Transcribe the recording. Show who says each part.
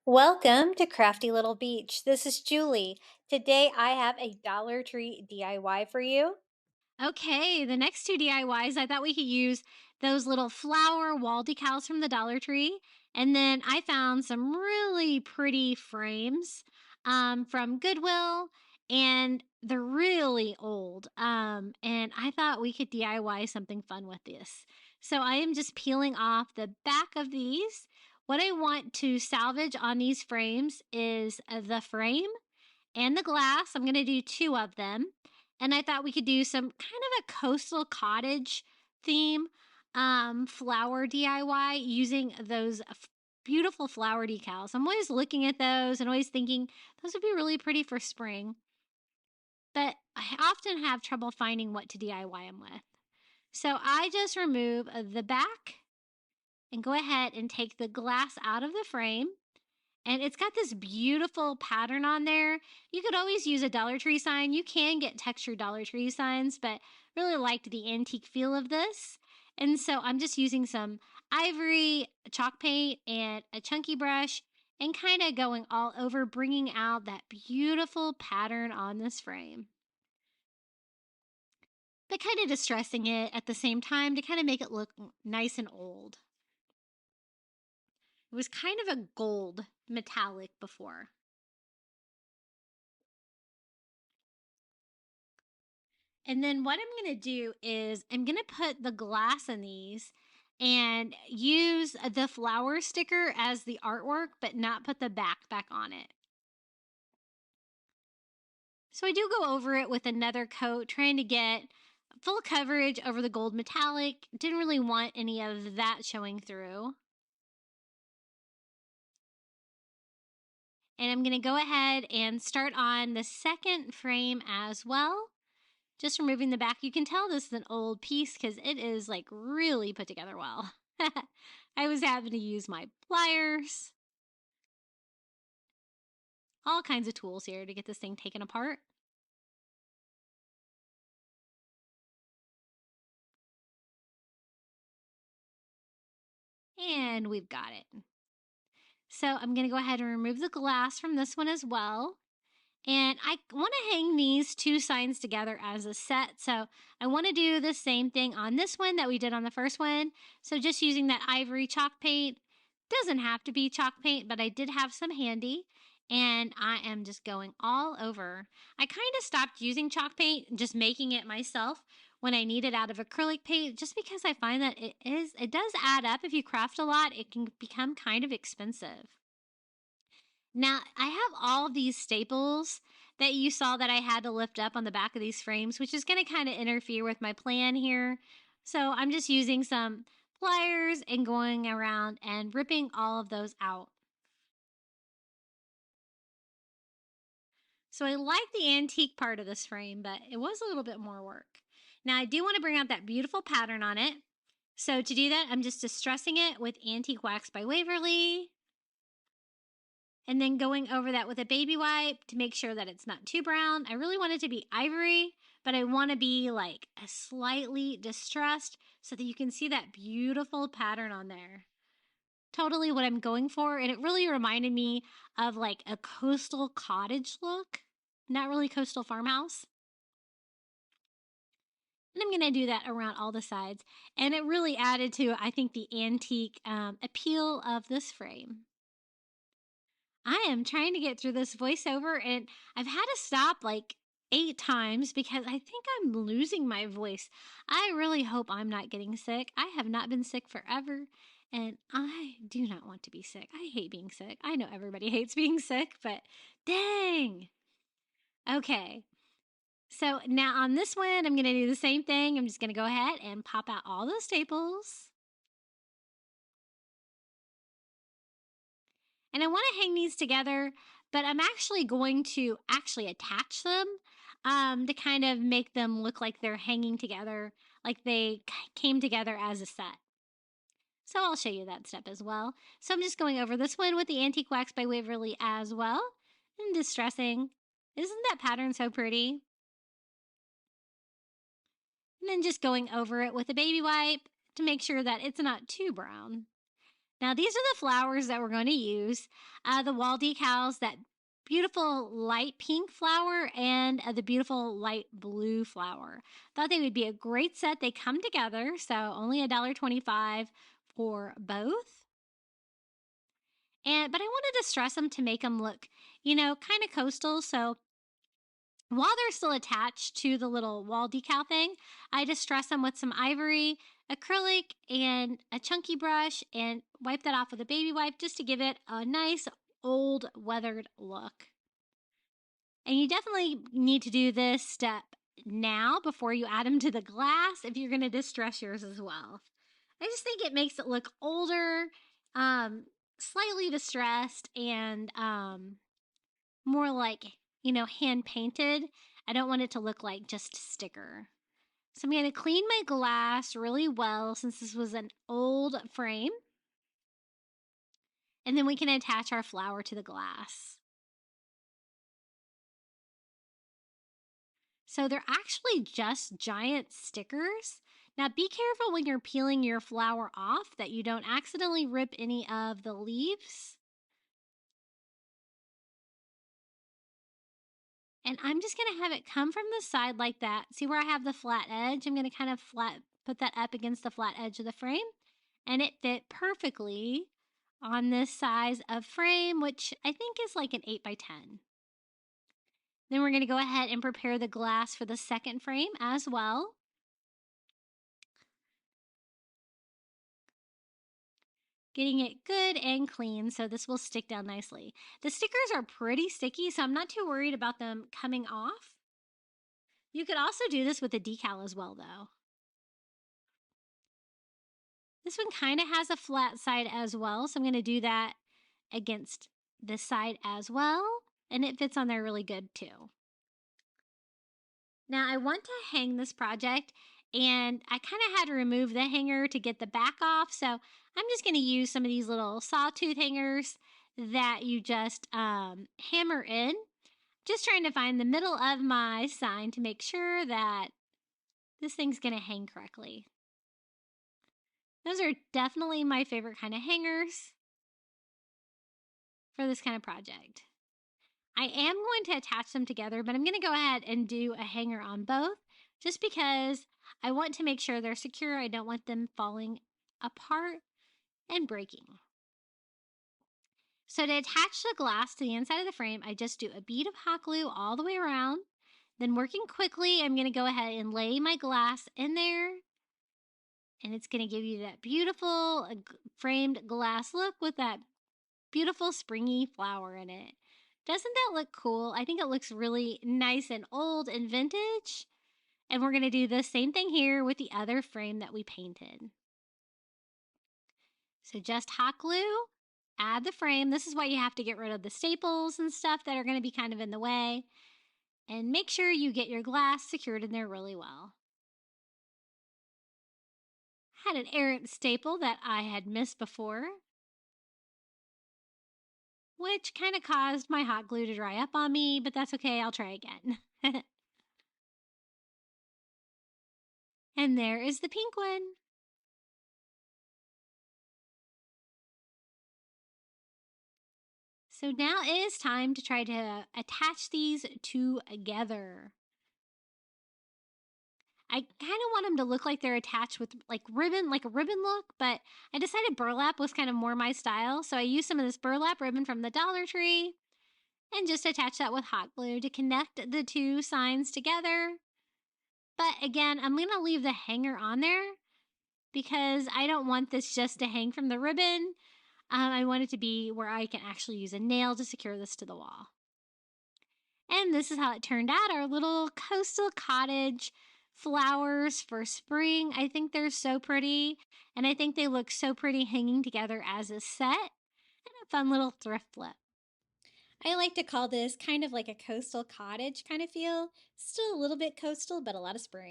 Speaker 1: Welcome to Crafty Little Beach. This is Julie. Today I have a Dollar Tree DIY for you.
Speaker 2: Okay, the next two DIYs, I thought we could use those little flower wall decals from the Dollar Tree. And then I found some really pretty frames from Goodwill, and they're really old. And I thought we could DIY something fun with this. So I am just peeling off the back of these. What I want to salvage on these frames is the frame and the glass. I'm going to do two of them. And I thought we could do some kind of a coastal cottage theme flower DIY using those beautiful flower decals. I'm always looking at those and always thinking those would be really pretty for spring, but I often have trouble finding what to DIY them with. So I just remove the back and go ahead and take the glass out of the frame, and it's got this beautiful pattern on there. You could always use a Dollar Tree sign. You can get textured Dollar Tree signs, but really liked the antique feel of this. And so I'm just using some ivory chalk paint and a chunky brush and kind of going all over, bringing out that beautiful pattern on this frame, but kind of distressing it at the same time to kind of make it look nice and old. It was kind of a gold metallic before. And then what I'm going to do is I'm going to put the glass in these and use the flower sticker as the artwork, but not put the back on it. So I do go over it with another coat, trying to get full coverage over the gold metallic. Didn't really want any of that showing through. And I'm going to go ahead and start on the second frame as well. Just removing the back. You can tell this is an old piece because it is like really put together well. I was having to use my pliers, all kinds of tools here to get this thing taken apart. And we've got it. So I'm going to go ahead and remove the glass from this one as well. And I want to hang these two signs together as a set. So I want to do the same thing on this one that we did on the first one. So just using that ivory chalk paint. Doesn't have to be chalk paint, but I did have some handy. And I am just going all over. I kind of stopped using chalk paint, just making it myself when I need it out of acrylic paint, just because I find that it does add up. If you craft a lot, it can become kind of expensive. Now, I have all these staples that you saw that I had to lift up on the back of these frames, which is going to kind of interfere with my plan here. So I'm just using some pliers and going around and ripping all of those out. So I like the antique part of this frame, but it was a little bit more work. Now I do want to bring out that beautiful pattern on it. So to do that, I'm just distressing it with Antique Wax by Waverly, and then going over that with a baby wipe to make sure that it's not too brown. I really want it to be ivory, but I want to be like a slightly distressed so that you can see that beautiful pattern on there. Totally what I'm going for, and it really reminded me of like a coastal cottage look, not really coastal farmhouse. And I'm going to do that around all the sides, and it really added to, I think, the antique appeal of this frame. I am trying to get through this voiceover, and I've had to stop like 8 times because I think I'm losing my voice. I really hope I'm not getting sick. I have not been sick forever, and I do not want to be sick. I hate being sick. I know everybody hates being sick, but dang. Okay. So now on this one, I'm going to do the same thing. I'm just going to go ahead and pop out all those staples. And I want to hang these together, but I'm actually going to actually attach them to kind of make them look like they're hanging together, like they came together as a set. So I'll show you that step as well. So I'm just going over this one with the Antique Wax by Waverly as well, and distressing. Isn't that pattern so pretty? And then just going over it with a baby wipe to make sure that it's not too brown. Now, these are the flowers that we're going to use. The wall decals, that beautiful light pink flower, and the beautiful light blue flower. Thought they would be a great set. They come together, so only $1.25 for both. But I wanted to stress them to make them look, kind of coastal. So while they're still attached to the little wall decal thing, I just stress them with some ivory, acrylic, and a chunky brush and wipe that off with a baby wipe just to give it a nice old weathered look. And you definitely need to do this step now before you add them to the glass if you're going to distress yours as well. I just think it makes it look older, um, slightly distressed, and more like, hand painted. I don't want it to look like just sticker. So I'm going to clean my glass really well since this was an old frame. And then we can attach our flower to the glass. So they're actually just giant stickers. Now be careful when you're peeling your flower off that you don't accidentally rip any of the leaves. And I'm just going to have it come from the side like that. See where I have the flat edge? I'm going to kind of put that up against the flat edge of the frame. And it fit perfectly on this size of frame, which I think is like an 8 by 10. Then we're going to go ahead and prepare the glass for the second frame as well. Getting it good and clean so this will stick down nicely. The stickers are pretty sticky, so I'm not too worried about them coming off. You could also do this with the decal as well, though. This one kind of has a flat side as well, so I'm going to do that against this side as well, and it fits on there really good too. Now I want to hang this project, and I kind of had to remove the hanger to get the back off, so I'm just going to use some of these little sawtooth hangers that you just hammer in. Just trying to find the middle of my sign to make sure that this thing's going to hang correctly. Those are definitely my favorite kind of hangers for this kind of project. I am going to attach them together, but I'm going to go ahead and do a hanger on both just because I want to make sure they're secure. I don't want them falling apart and breaking. So to attach the glass to the inside of the frame, I just do a bead of hot glue all the way around. Then working quickly, I'm going to go ahead and lay my glass in there. And it's going to give you that beautiful framed glass look with that beautiful springy flower in it. Doesn't that look cool? I think it looks really nice and old and vintage. And we're going to do the same thing here with the other frame that we painted. So just hot glue, add the frame. This is why you have to get rid of the staples and stuff that are going to be kind of in the way. And make sure you get your glass secured in there really well. Had an errant staple that I had missed before, which kind of caused my hot glue to dry up on me, but that's okay, I'll try again. And there is the pink one. So now it is time to try to attach these together. I kind of want them to look like they're attached with like a ribbon look, but I decided burlap was kind of more my style. So I used some of this burlap ribbon from the Dollar Tree and just attach that with hot glue to connect the two signs together. But again, I'm going to leave the hanger on there because I don't want this just to hang from the ribbon. I want it to be where I can actually use a nail to secure this to the wall. And this is how it turned out, our little coastal cottage flowers for spring. I think they're so pretty, and I think they look so pretty hanging together as a set, and a fun little thrift flip.
Speaker 1: I like to call this kind of like a coastal cottage kind of feel. Still a little bit coastal, but a lot of spring.